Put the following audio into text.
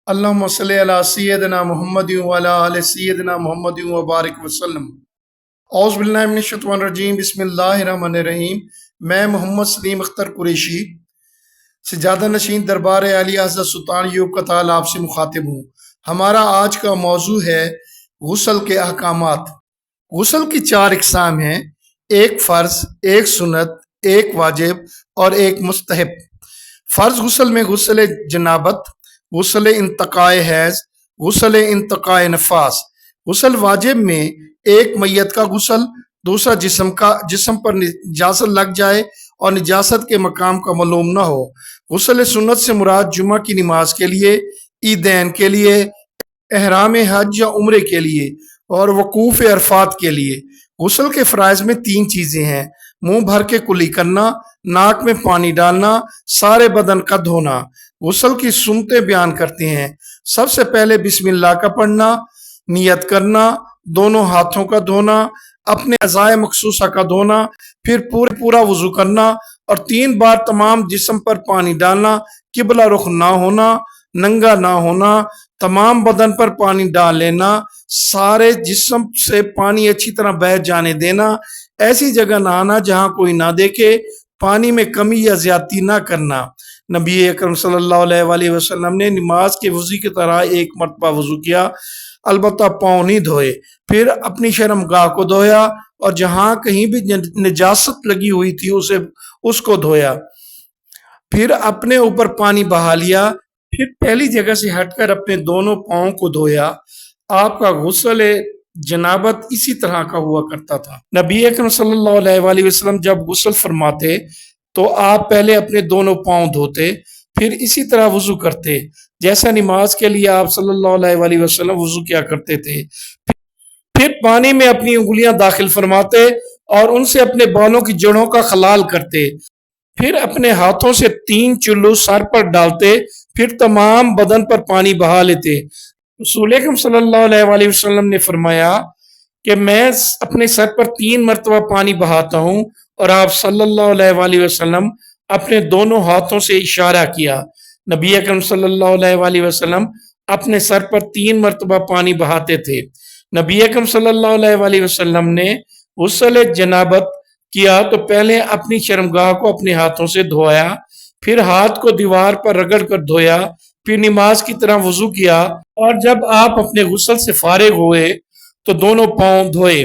اللہم صلی علی سیدنا محمد وعلی آل سیدنا محمد وبارک وسلم۔ اعوذ باللہ من الشیطان الرجیم، بسم اللہ الرحمن الرحیم۔ میں محمد سلیم اختر قریشی سجادہ نشین دربار عالی حضرت سلطان ایوب کا تعالی آپ سے مخاطب ہوں۔ ہمارا آج کا موضوع ہے غسل کے احکامات۔ غسل کی 4 اقسام ہیں: ایک فرض، ایک سنت، ایک واجب اور ایک مستحب۔ فرض غسل میں غسل جنابت، غسل انتقاء حیض، غسل انتقاء نفاس۔ غسل واجب میں ایک میت کا غسل، دوسرا جسم پر نجاست لگ جائے اور نجاست کے مقام کا معلوم نہ ہو۔ غسل سنت سے مراد جمعہ کی نماز کے لیے، عیدین کے لیے، احرام حج یا عمرے کے لیے اور وقوف عرفات کے لیے۔ غسل کے فرائض میں 3 چیزیں ہیں: منہ بھر کے کلی کرنا، ناک میں پانی ڈالنا، سارے بدن کا دھونا۔ غسل کی سنتیں بیان کرتے ہیں: سب سے پہلے بسم اللہ کا پڑھنا، نیت کرنا، دونوں ہاتھوں کا دھونا، اپنے اعضائے مخصوصہ کا دھونا، پھر پورا وضو کرنا اور 3 بار تمام جسم پر پانی ڈالنا، قبلہ رخ نہ ہونا، ننگا نہ ہونا، تمام بدن پر پانی ڈال لینا، سارے جسم سے پانی اچھی طرح بہہ جانے دینا، ایسی جگہ نہانا جہاں کوئی نہ دیکھے، پانی میں کمی یا زیادتی نہ کرنا۔ نبی اکرم صلی اللہ علیہ وآلہ وسلم نے نماز کے وضو کی طرح ایک مرتبہ وضو کیا، البتہ پاؤں نہیں دھوئے، پھر اپنی شرمگاہ کو دھویا اور جہاں کہیں بھی نجاست لگی ہوئی تھی اس کو دھویا، پھر اپنے اوپر پانی بہا لیا، پھر پہلی جگہ سے ہٹ کر اپنے دونوں پاؤں کو دھویا۔ آپ کا غسل جنابت اسی طرح کا ہوا کرتا تھا۔ نبی اکرم صلی اللہ علیہ وآلہ وسلم جب غسل فرماتے تو آپ پہلے اپنے دونوں پاؤں دھوتے، پھر اسی طرح وضو کرتے جیسا نماز کے لیے آپ صلی اللہ علیہ وآلہ وسلم وضو کیا کرتے تھے۔ پھر پانی میں اپنی انگلیاں داخل فرماتے اور ان سے اپنے بالوں کی جڑوں کا خلال کرتے، پھر اپنے ہاتھوں سے 3 چلو سر پر ڈالتے، پھر تمام بدن پر پانی بہا لیتے۔ رسول اکرم صلی اللہ علیہ وآلہ وسلم نے فرمایا کہ میں اپنے سر پر 3 مرتبہ پانی بہاتا ہوں، اور آپ صلی اللہ علیہ وآلہ وسلم اپنے دونوں ہاتھوں سے اشارہ کیا۔ نبی اکرم صلی اللہ علیہ وآلہ وسلم اپنے سر پر 3 مرتبہ پانی بہاتے تھے۔ نبی اکرم صلی اللہ علیہ وآلہ وسلم نے غسل جنابت کیا تو پہلے اپنی شرمگاہ کو اپنے ہاتھوں سے دھویا، پھر ہاتھ کو دیوار پر رگڑ کر دھویا، پھر نماز کی طرح وضو کیا، اور جب آپ اپنے غسل سے فارغ ہوئے تو دونوں پاؤں دھوئے۔